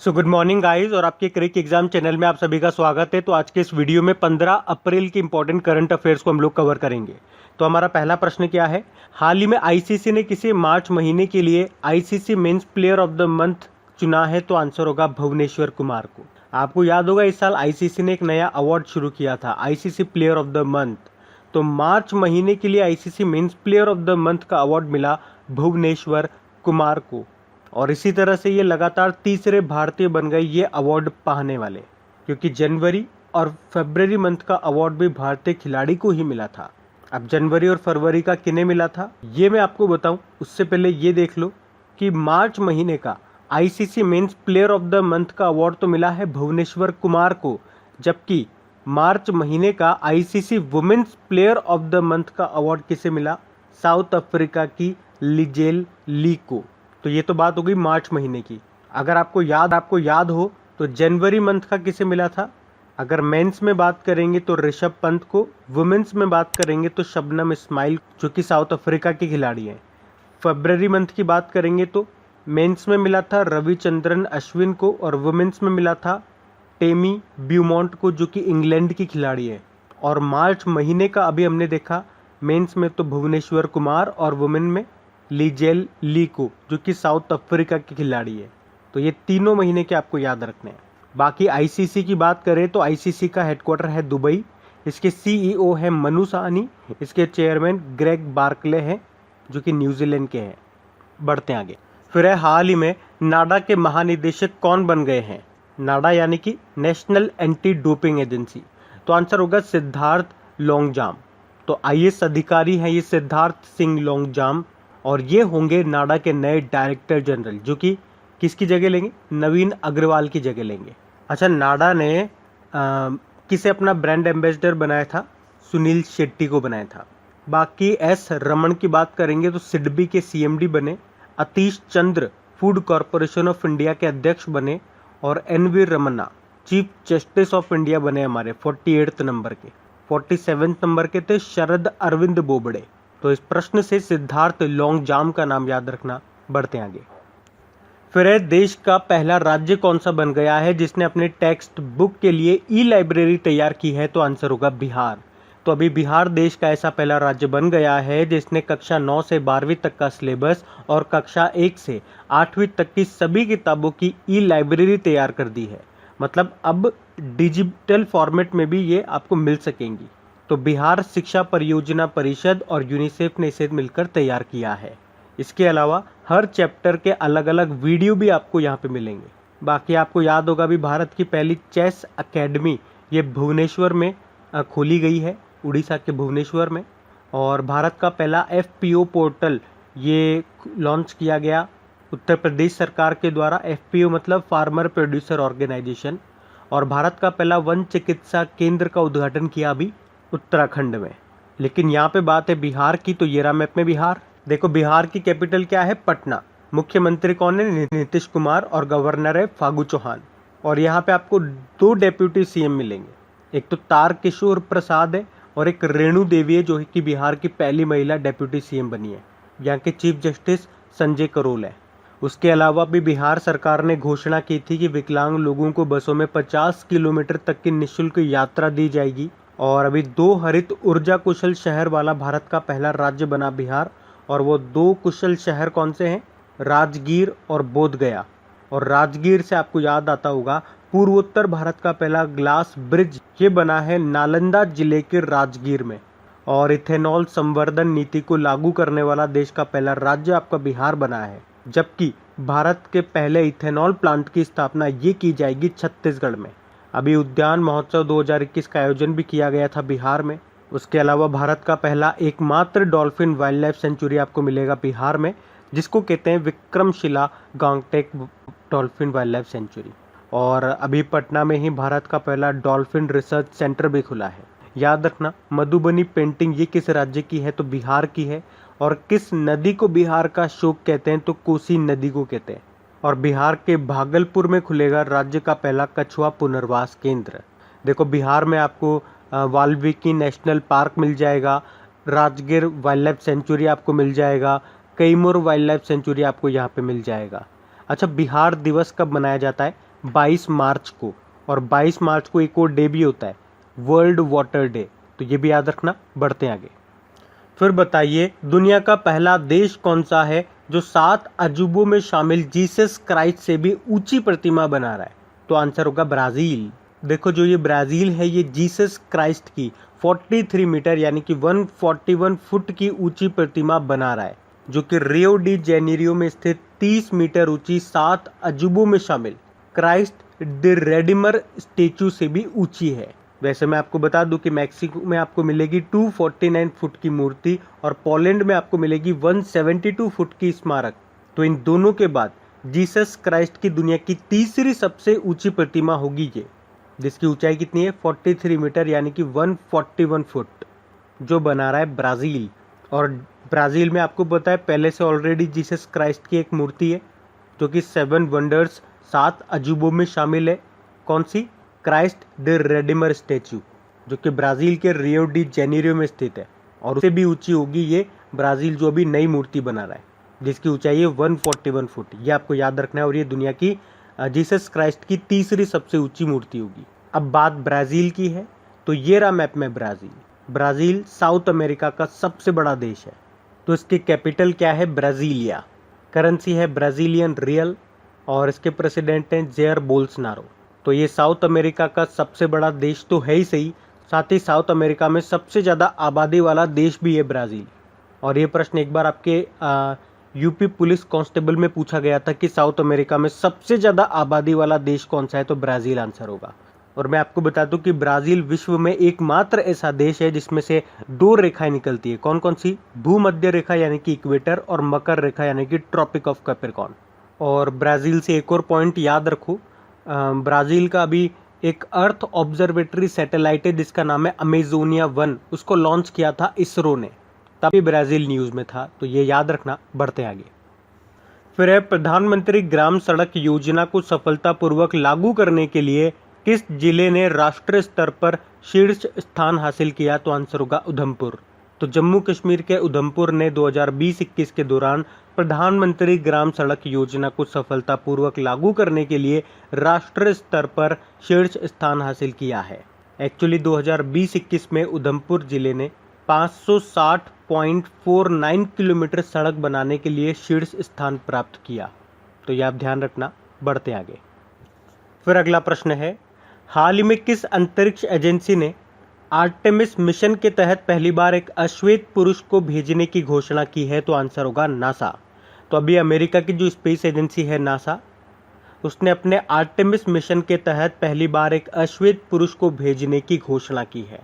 So good morning guys, और आपके क्रिक exam channel में आप सभी का स्वागत है। तो आज के इस वीडियो में 15 अप्रैल की इंपॉर्टेंट करंट अफेयर्स को हम लोग कवर करेंगे। तो हमारा पहला प्रश्न क्या है, हाल ही में आईसीसी ने किसी मार्च महीने के लिए ICC men's player of the month चुना है? तो आंसर होगा भुवनेश्वर कुमार को। आपको याद होगा इस साल आईसीसी ने एक नया अवार्ड शुरू किया था, ICC player of the month. तो मार्च महीने के लिए ICC men's player of the month का अवार्ड मिला भुवनेश्वर कुमार को, और इसी तरह से ये लगातार तीसरे भारतीय बन गए ये अवार्ड पाने वाले, क्योंकि जनवरी और फरवरी मंथ का अवार्ड भी भारतीय खिलाड़ी को ही मिला था। अब जनवरी और फरवरी का किन्हें मिला था ये मैं आपको बताऊं, उससे पहले ये देख लो कि मार्च महीने का ICC men's player of the month का अवार्ड तो मिला है भुवनेश्वर कुमार को, जबकि मार्च महीने का ICC women's player of the month का अवार्ड किसे मिला? साउथ अफ्रीका की लिजेल ली को। तो ये तो बात हो गई मार्च महीने की। अगर आपको याद हो तो जनवरी मंथ का किसे मिला था? अगर मेंस में बात करेंगे तो ऋषभ पंत को, वुमेन्स में बात करेंगे तो शबनम इस्माइल जो कि साउथ अफ्रीका की खिलाड़ी हैं। फरवरी मंथ की बात करेंगे तो मेंस में मिला था रविचंद्रन अश्विन को, और वुमेन्स में मिला था टेमी ब्यूमॉन्ट को जो कि इंग्लैंड की खिलाड़ी है। और मार्च महीने का अभी हमने देखा, मेंस में तो भुवनेश्वर कुमार और वुमेन में लिजेल ली को जो कि साउथ अफ्रीका की खिलाड़ी है। तो ये तीनों महीने के आपको याद रखने हैं। बाकी आईसीसी की बात करें तो आईसीसी का हेडक्वार्टर है दुबई, इसके सीईओ है मनु साहनी, इसके चेयरमैन ग्रेग बार्कले हैं जो कि न्यूजीलैंड के हैं। बढ़ते हैं आगे। फिर है, हाल ही में नाडा के महानिदेशक कौन बन गए हैं? नाडा यानी कि नेशनल एंटी डोपिंग एजेंसी। तो आंसर होगा सिद्धार्थ लॉन्गजाम। तो आईएएस अधिकारी हैं ये सिद्धार्थ सिंह लॉन्गजाम, और ये होंगे नाडा के नए डायरेक्टर जनरल, जो कि किसकी जगह लेंगे? नवीन अग्रवाल की जगह लेंगे। अच्छा, नाडा ने किसे अपना ब्रांड एम्बेसडर बनाया था? सुनील शेट्टी को बनाया था। बाकी एस रमन की बात करेंगे तो सिडबी के सीएमडी बने, Atish Chandra Food Corporation of India के अध्यक्ष बने, और NV Ramana chief justice of India बने हमारे 48 नंबर के। 47 नंबर के थे शरद अरविंद बोबड़े। तो इस प्रश्न से सिद्धार्थ लॉन्गजाम का नाम याद रखना। बढ़ते आगे। फिर है, देश का पहला राज्य कौन सा बन गया है जिसने अपने टेक्स्ट बुक के लिए ई लाइब्रेरी तैयार की है? तो आंसर होगा बिहार। तो अभी बिहार देश का ऐसा पहला राज्य बन गया है जिसने कक्षा 9 से 12वीं तक का सिलेबस और कक्षा 1 से 8वीं तक की सभी किताबों की ई लाइब्रेरी तैयार कर दी है। मतलब अब डिजिटल फॉर्मेट में भी ये आपको मिल सकेंगी। तो बिहार शिक्षा परियोजना परिषद और यूनिसेफ ने इसे मिलकर तैयार किया है। इसके अलावा हर चैप्टर के अलग अलग वीडियो भी आपको यहाँ पे मिलेंगे। बाकी आपको याद होगा भी भारत की पहली चेस एकेडमी ये भुवनेश्वर में खोली गई है, उड़ीसा के भुवनेश्वर में। और भारत का पहला एफपीओ पोर्टल ये लॉन्च किया गया उत्तर प्रदेश सरकार के द्वारा। एफपीओ मतलब फार्मर प्रोड्यूसर ऑर्गेनाइजेशन। और भारत का पहला वन चिकित्सा केंद्र का उद्घाटन किया अभी उत्तराखंड में। लेकिन यहाँ पे बात है बिहार की, तो ये रहा मैप में बिहार। देखो बिहार की कैपिटल क्या है? पटना। मुख्यमंत्री कौन है? नीतीश कुमार, और गवर्नर है फागू चौहान। और यहाँ पे आपको 2 डेप्यूटी सीएम मिलेंगे, एक तो तारकिशोर प्रसाद है और एक रेणु देवी है जो कि बिहार की पहली महिला डेप्यूटी सीएम बनी है। यहाँ के चीफ जस्टिस संजय करोल है। उसके अलावा भी बिहार सरकार ने घोषणा की थी कि विकलांग लोगों को बसों में 50 किलोमीटर तक की निःशुल्क यात्रा दी जाएगी। और अभी 2 हरित ऊर्जा कुशल शहर वाला भारत का पहला राज्य बना बिहार। और वो 2 कुशल शहर कौन से हैं? राजगीर और बोधगया। और राजगीर से आपको याद आता होगा पूर्वोत्तर भारत का पहला ग्लास ब्रिज ये बना है नालंदा जिले के राजगीर में। और इथेनॉल संवर्धन नीति को लागू करने वाला देश का पहला राज्य आपका बिहार बना है, जबकि भारत के पहले इथेनॉल प्लांट की स्थापना ये की जाएगी छत्तीसगढ़ में। अभी उद्यान महोत्सव 2021 का आयोजन भी किया गया था बिहार में। उसके अलावा भारत का पहला एकमात्र डॉल्फिन वाइल्ड लाइफ सेंचुरी आपको मिलेगा बिहार में, जिसको कहते हैं Vikramshila Gangetic dolphin wildlife sanctuary. और अभी पटना में ही भारत का पहला डॉल्फिन रिसर्च सेंटर भी खुला है। याद रखना, मधुबनी पेंटिंग ये किस राज्य की है? तो बिहार की है। और किस नदी को बिहार का शोक कहते हैं? तो कोसी नदी को कहते हैं। और बिहार के भागलपुर में खुलेगा राज्य का पहला कछुआ पुनर्वास केंद्र। देखो बिहार में आपको वाल्मीकि नेशनल पार्क मिल जाएगा, राजगीर वाइल्ड लाइफ सेंचुरी आपको मिल जाएगा, कैमूर वाइल्ड लाइफ सेंचुरी आपको यहाँ पे मिल जाएगा। अच्छा, बिहार दिवस कब मनाया जाता है? 22 मार्च को, और 22 मार्च को एक और डे भी होता है, वर्ल्ड वाटर डे, तो ये भी याद रखना। बढ़ते हैं आगे। फिर बताइए दुनिया का पहला देश कौन सा है जो 7 अजूबों में शामिल जीसस क्राइस्ट से भी ऊंची प्रतिमा बना रहा है? तो आंसर होगा ब्राज़ील। देखो जो ये ब्राज़ील है, ये जीसस क्राइस्ट की 43 मीटर यानी कि 141 फुट की ऊंची प्रतिमा बना रहा है, जो कि रियो डी जेनेरियो में स्थित 30 मीटर ऊंची 7 अजूबों में शामिल क्राइस्ट द रेडिमर स्टेचू से भी ऊंची है। वैसे मैं आपको बता दूं कि मैक्सिको में आपको मिलेगी 249 फुट की मूर्ति और पोलैंड में आपको मिलेगी 172 फुट की स्मारक। तो इन दोनों के बाद जीसस क्राइस्ट की दुनिया की तीसरी सबसे ऊंची प्रतिमा होगी ये, जिसकी ऊंचाई कितनी है? 43 मीटर यानी कि 141 फुट, जो बना रहा है ब्राज़ील। और ब्राज़ील में आपको पता है पहले से ऑलरेडी जीसस क्राइस्ट की एक मूर्ति है जो कि 7 वंडर्स 7 अजूबों में शामिल है। कौन सी? क्राइस्ट द रेडिमर स्टैचू, जो कि ब्राज़ील के रियो डी जेनेरियो में स्थित है, और उससे भी ऊंची होगी ये ब्राज़ील जो अभी नई मूर्ति बना रहा है, जिसकी ऊंचाई है 141 फुट। ये आपको याद रखना है, और ये दुनिया की जीसस क्राइस्ट की तीसरी सबसे ऊंची मूर्ति होगी। अब बात ब्राज़ील की है, तो ये रहा मैप में ब्राज़ील। ब्राज़ील साउथ अमेरिका का सबसे बड़ा देश है। तो इसकी कैपिटल क्या है? ब्राज़ीलिया। करेंसी है ब्राज़ीलियन रियल, और इसके प्रेसिडेंट हैं जेयर बोल्सनारो। तो ये साउथ अमेरिका का सबसे बड़ा देश तो है ही सही, साथ ही साउथ अमेरिका में सबसे ज़्यादा आबादी वाला देश भी है ब्राज़ील। और ये प्रश्न एक बार आपके यूपी पुलिस कांस्टेबल में पूछा गया था कि साउथ अमेरिका में सबसे ज़्यादा आबादी वाला देश कौन सा है, तो ब्राज़ील आंसर होगा। और मैं आपको बता दूं कि ब्राज़ील विश्व में एकमात्र ऐसा देश है जिसमें से 2 रेखाएं निकलती है। कौन कौन सी? भूमध्य रेखा यानी कि इक्वेटर, और मकर रेखा यानी कि ट्रॉपिक ऑफ कैप्रिकॉर्न। और ब्राज़ील से एक और पॉइंट याद रखो, ब्राज़ील का अभी एक अर्थ ऑब्जर्वेटरी सैटेलाइट है जिसका नाम है अमेजोनिया 1, उसको लॉन्च किया था इसरो ने, तभी ब्राज़ील न्यूज़ में था, तो ये याद रखना। बढ़ते हैं आगे। फिर है प्रधानमंत्री ग्राम सड़क योजना को सफलतापूर्वक लागू करने के लिए किस जिले ने राष्ट्रीय स्तर पर शीर्ष स्थान हासिल किया? तो आंसर होगा उधमपुर। तो जम्मू कश्मीर के उधमपुर ने 2020-21 के दौरान प्रधानमंत्री ग्राम सड़क योजना को सफलतापूर्वक लागू करने के लिए राष्ट्रीय स्तर पर शीर्ष स्थान हासिल किया है। एक्चुअली 2020-21 में उधमपुर जिले ने 560.49 किलोमीटर सड़क बनाने के लिए शीर्ष स्थान प्राप्त किया। तो यह आप ध्यान रखना। बढ़ते आगे। फिर अगला प्रश्न है, हाल ही में किस अंतरिक्ष एजेंसी ने आर्टेमिस मिशन के तहत पहली बार एक अश्वेत पुरुष को भेजने की घोषणा की है? तो आंसर होगा नासा। तो अभी अमेरिका की जो स्पेस एजेंसी है नासा, उसने अपने आर्टेमिस मिशन के तहत पहली बार एक अश्वेत पुरुष को भेजने की घोषणा की है।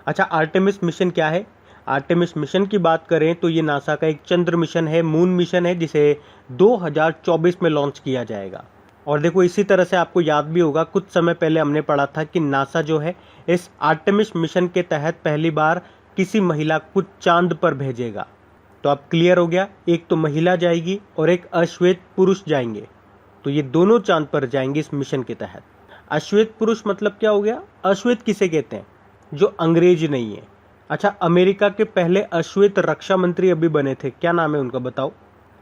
अच्छा, आर्टेमिस मिशन क्या है? आर्टेमिस मिशन की बात करें तो ये नासा का एक चंद्र मिशन है, मून मिशन है, जिसे 2024 में लॉन्च किया जाएगा। और देखो इसी तरह से आपको याद भी होगा, कुछ समय पहले हमने पढ़ा था कि नासा जो है इस आर्टेमिस मिशन के तहत पहली बार किसी महिला को चांद पर भेजेगा। तो अब क्लियर हो गया, एक तो महिला जाएगी और एक अश्वेत पुरुष जाएंगे, तो ये दोनों चांद पर जाएंगे इस मिशन के तहत। अश्वेत पुरुष मतलब क्या हो गया? अश्वेत किसे कहते हैं? जो अंग्रेज नहीं है। अच्छा, अमेरिका के पहले अश्वेत रक्षा मंत्री अभी बने थे, क्या नाम है उनका बताओ?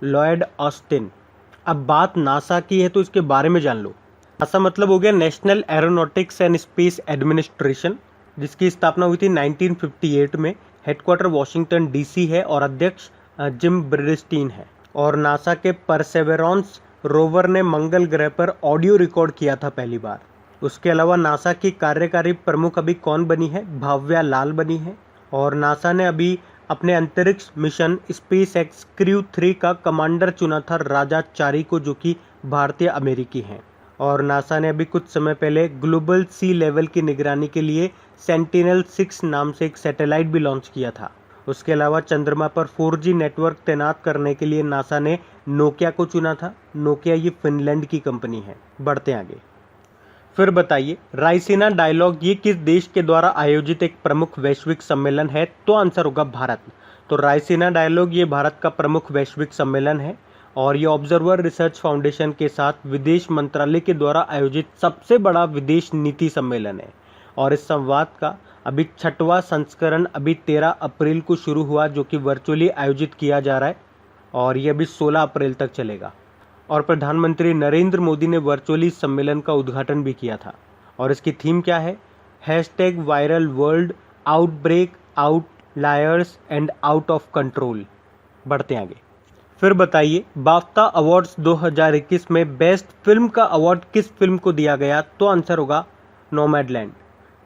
Lloyd Austin. अब बात नासा की है तो इसके बारे में जान लो। नासा मतलब हो गया national aeronautics and space administration, जिसकी स्थापना हुई थी 1958 में। हेडक्वार्टर वॉशिंगटन डीसी है और अध्यक्ष जिम ब्रिडस्टीन है। और नासा के परसेवेरेंस रोवर ने मंगल ग्रह पर ऑडियो रिकॉर्ड किया था पहली बार। उसके अलावा नासा की कार्यकारी प्रमुख अभी कौन बनी है? भाव्या लाल बनी है। और नासा ने अभी अपने अंतरिक्ष मिशन स्पेस एक्स क्रू 3 का कमांडर चुना था राजा चारी को, जो कि भारतीय अमेरिकी हैं। और नासा ने अभी कुछ समय पहले ग्लोबल सी लेवल की निगरानी के लिए सेंटिनल-6 नाम से एक सैटेलाइट भी लॉन्च किया था। उसके अलावा चंद्रमा पर 4G नेटवर्क तैनात करने के लिए नासा ने नोकिया को चुना था। नोकिया ये फिनलैंड की कंपनी है। बढ़ते आगे। फिर बताइए, रायसीना डायलॉग ये किस देश के द्वारा आयोजित एक प्रमुख वैश्विक सम्मेलन है? तो आंसर होगा भारत। तो रायसीना डायलॉग ये भारत का प्रमुख वैश्विक सम्मेलन है और ये ऑब्जर्वर रिसर्च फाउंडेशन के साथ विदेश मंत्रालय के द्वारा आयोजित सबसे बड़ा विदेश नीति सम्मेलन है। और इस संवाद का अभी 6वां संस्करण अभी 13 अप्रैल को शुरू हुआ, जो कि वर्चुअली आयोजित किया जा रहा है और ये अभी 16 अप्रैल तक चलेगा। और प्रधानमंत्री नरेंद्र मोदी ने वर्चुअली इस सम्मेलन का उद्घाटन भी किया था। और इसकी थीम क्या है? Hashtag viral world, outbreak, outliers and out of control. बढ़ते आगे। फिर बताइए, बाफ्ता अवार्ड्स 2021 में बेस्ट फिल्म का अवार्ड किस फिल्म को दिया गया? तो आंसर होगा नोमैडलैंड।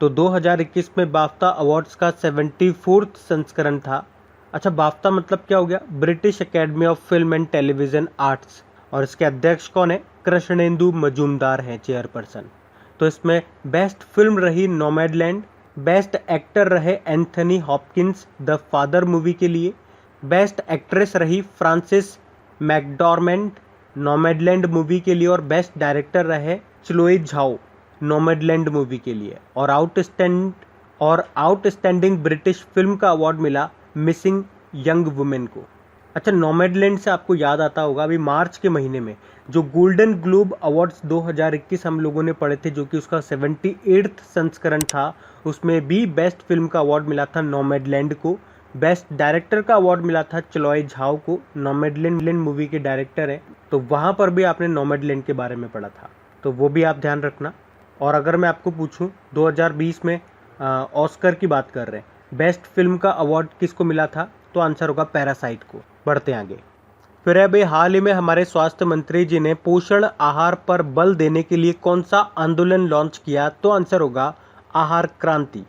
तो 2021 में बाफ्ता अवार्ड्स का 74वां संस्करण था। अच्छा, बाफ्ता मतलब क्या हो गया? British academy of film and television arts. और इसके अध्यक्ष कौन है? कृष्णेंदु मजूमदार हैं चेयरपर्सन। तो इसमें बेस्ट फिल्म रही नोमैडलैंड, बेस्ट एक्टर रहे Anthony Hopkins the father movie के लिए, बेस्ट एक्ट्रेस रही फ्रांसिस मैकडॉर्मेंट नोमैडलैंड मूवी के लिए, और बेस्ट डायरेक्टर रहे चिलोए झाओ नोमैडलैंड मूवी के लिए। और आउटस्टैंडिंग ब्रिटिश फिल्म का अवार्ड मिला मिसिंग यंग वुमेन को। अच्छा, नोमैडलैंड से आपको याद आता होगा, अभी मार्च के महीने में जो गोल्डन ग्लोब अवार्ड्स 2021 हम लोगों ने पढ़े थे, जो कि उसका 78वां संस्करण था, उसमें भी बेस्ट फिल्म का अवार्ड मिला था नोमैडलैंड को। बेस्ट डायरेक्टर का अवार्ड मिला था चिलोए झाओ को। नोमैडलैंड मूवी के डायरेक्टर हैं, तो वहाँ पर भी आपने नोमैडलैंड के बारे में पढ़ा था, तो वो भी आप ध्यान रखना। और अगर मैं आपको पूछूं 2020 में ऑस्कर की बात कर रहे हैं, बेस्ट फिल्म का अवार्ड किसको मिला था? तो आंसर होगा पैरासाइट को। बढ़ते आगे। फिर है भाई, हाल ही में हमारे स्वास्थ्य मंत्री जी ने पोषण आहार पर बल देने के लिए कौन सा आंदोलन लॉन्च किया? तो आंसर होगा आहार क्रांति।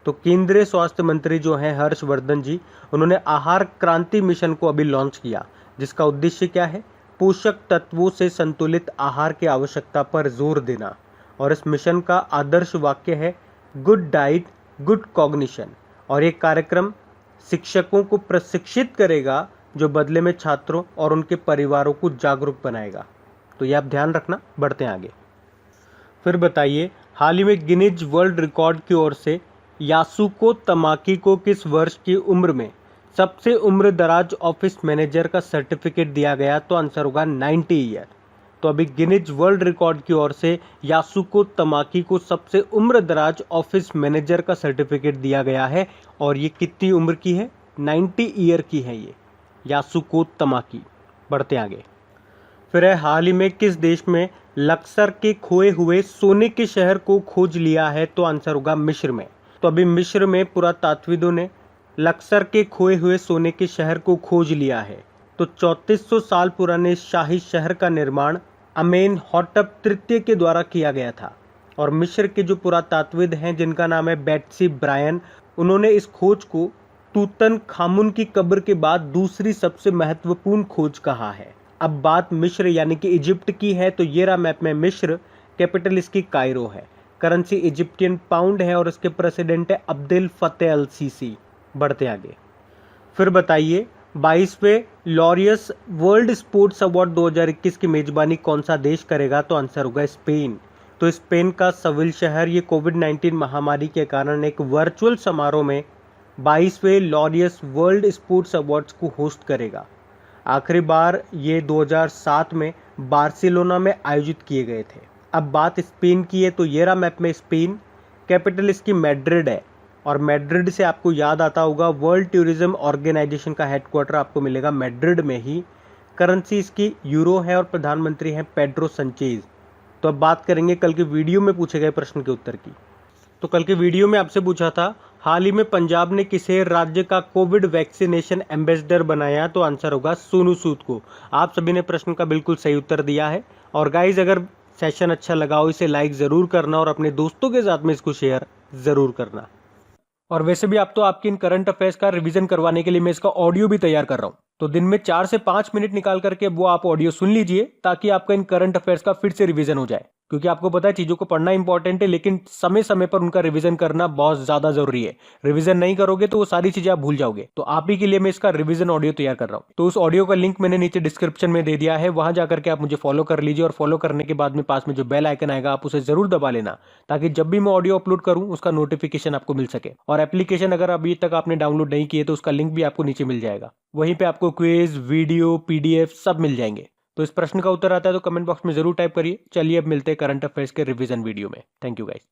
तो केंद्रीय स्वास्थ्य मंत्री जो हैं हर्षवर्धन जी, उन्होंने आहार क्रांति मिशन को अभी लॉन्च किया, जिसका उद्देश्य क्या है? पोषक तत्वों से संतुलित आहार की आवश्यकता पर जोर देना। और इस मिशन का आदर्श वाक्य है गुड डाइट गुड कॉग्निशन। और ये कार्यक्रम शिक्षकों को प्रशिक्षित करेगा, जो बदले में छात्रों और उनके परिवारों को जागरूक बनाएगा। तो ये आप ध्यान रखना। बढ़ते हैं आगे। फिर बताइए, हाल ही में गिनीज वर्ल्ड रिकॉर्ड की ओर से यासुको तमाकी को किस वर्ष की उम्र में सबसे उम्र दराज ऑफिस मैनेजर का सर्टिफिकेट दिया गया? तो आंसर होगा 90 ईयर। तो अभी गिनीज वर्ल्ड रिकॉर्ड की ओर से यासुको तमाकी को सबसे उम्र दराज ऑफिस मैनेजर का सर्टिफिकेट दिया गया है। और ये कितनी उम्र की है? 90 ईयर की है ये यासुको तमाकी। बढ़ते आगे। फिर है, हाल ही में किस देश में लक्सर के खोए हुए सोने के शहर को खोज लिया है? तो आंसर होगा मिस्र में। तो अभी मिस्र में पुरातात्विदों ने लक्सर के खोए हुए सोने के शहर को खोज लिया है। तो 3400 साल पुराने शाही शहर का निर्माण अमेनहॉटप तृतीय के द्वारा किया गया था। और मिस्र के जो पुरातात्विद हैं, जिनका नाम है बेट्सी ब्रायन, उन्होंने इस खोज को तूतन खामुन की कब्र के बाद दूसरी सबसे महत्वपूर्ण खोज कहा है। अब बात मिस्र यानी कि इजिप्ट की है, तो ये रहा मैप में मिस्र, कैपिटल इसकी कायरो है, करेंसी इजिप्टियन पाउंड है, और इसके प्रेसिडेंट है अब्देल फतेह अल सीसी। बढ़ते आगे। फिर बताइए, 22वें लॉरियस वर्ल्ड स्पोर्ट्स अवार्ड 2021 की मेजबानी कौन सा देश करेगा? तो आंसर होगा स्पेन। तो स्पेन का सविल शहर ये कोविड-19 महामारी के कारण एक वर्चुअल समारोह में 22वें लॉरियस वर्ल्ड स्पोर्ट्स अवार्ड्स को होस्ट करेगा। आखिरी बार ये 2007 में बार्सिलोना में आयोजित किए गए थे। अब बात स्पेन की है, तो ये रहा मैप में स्पेन, कैपिटल इसकी मैड्रिड है। और मैड्रिड से आपको याद आता होगा, वर्ल्ड टूरिज्म ऑर्गेनाइजेशन का हेडक्वार्टर आपको मिलेगा मैड्रिड में ही। करेंसी इसकी यूरो है और प्रधानमंत्री हैं पेड्रो संचेज। तो अब बात करेंगे कल के वीडियो में पूछे गए प्रश्न के उत्तर की। तो कल के वीडियो में आपसे पूछा था, हाल ही में पंजाब ने किसे राज्य का कोविड वैक्सीनेशन एम्बेसडर बनाया? तो आंसर होगा सोनू सूद को। आप सभी ने प्रश्न का बिल्कुल सही उत्तर दिया है। और गाइज, अगर सेशन अच्छा लगा हो इसे लाइक ज़रूर करना और अपने दोस्तों के साथ में इसको शेयर ज़रूर करना। और वैसे भी आप तो आपकी इन करंट अफेयर्स का रिवीजन करवाने के लिए मैं इसका ऑडियो भी तैयार कर रहा हूँ, तो दिन में 4 से 5 मिनट निकाल करके वो आप ऑडियो सुन लीजिए, ताकि आपका इन करंट अफेयर्स का फिर से रिवीजन हो जाए। क्योंकि आपको पता है चीजों को पढ़ना इंपॉर्टेंट है, लेकिन समय समय पर उनका रिवीजन करना बहुत ज्यादा जरूरी है। रिवीजन नहीं करोगे तो वो सारी चीजें आप भूल जाओगे। तो आप ही के लिए मैं इसका रिवीजन ऑडियो तैयार कर रहा हूँ। तो उस ऑडियो का लिंक मैंने नीचे डिस्क्रिप्शन में दे दिया है, वहां जाकर के आप मुझे फॉलो कर लीजिए। और फॉलो करने के बाद में पास में जो बेल आइकन आएगा आप उसे जरूर दबा लेना, ताकि जब भी मैं ऑडियो अपलोड करूं उसका नोटिफिकेशन आपको मिल सके। और एप्लीकेशन अगर अभी तक आपने डाउनलोड नहीं किए तो उसका लिंक भी आपको नीचे मिल जाएगा। वहीं पे आपको क्विज, वीडियो, पीडीएफ सब मिल जाएंगे। तो इस प्रश्न का उत्तर आता है तो कमेंट बॉक्स में जरूर टाइप करिए। चलिए अब मिलते हैं करंट अफेयर्स के रिवीजन वीडियो में। Thank you guys.